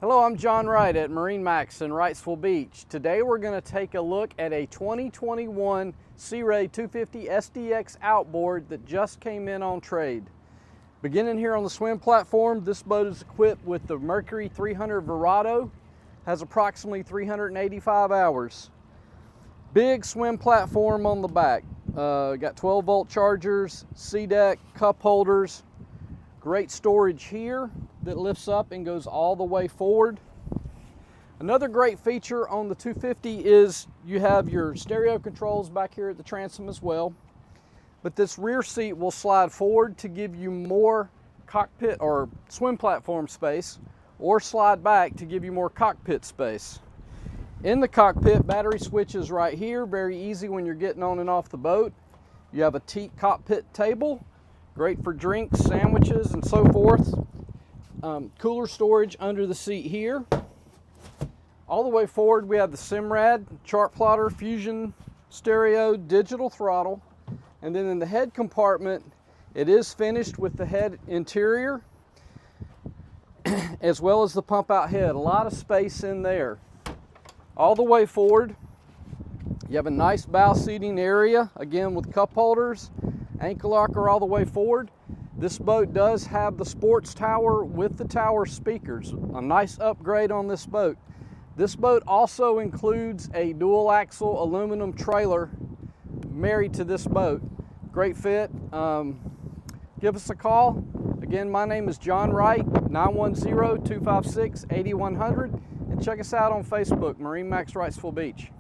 Hello, I'm John Wright at MarineMax in Wrightsville Beach. Today we're going to take a look at a 2021 Sea Ray 250 SDX outboard that just came in on trade. Beginning here on the swim platform, this boat is equipped with the Mercury 300 Verado, has approximately 385 hours. Big swim platform on the back. Got 12-volt chargers, SeaDeck, cup holders, great storage here that lifts up and goes all the way forward. Another great feature on the 250 is you have your stereo controls back here at the transom as well. But this rear seat will slide forward to give you more cockpit or swim platform space, or slide back to give you more cockpit space. In the cockpit, battery switches right here, very easy when you're getting on and off the boat. You have a teak cockpit table, great for drinks, sandwiches, and so forth. Cooler storage under the seat here. All the way forward, we have the Simrad, chart plotter, fusion, stereo, digital throttle. And then in the head compartment, it is finished with the head interior, as well as the pump out head. A lot of space in there. All the way forward, you have a nice bow seating area, again with cup holders, ankle locker all the way forward. This boat does have the sports tower with the tower speakers, a nice upgrade on this boat. This boat also includes a dual axle aluminum trailer married to this boat. Great fit. Give us a call. Again, my name is John Wright, 910-256-8100, and check us out on Facebook, MarineMax Wrightsville Beach.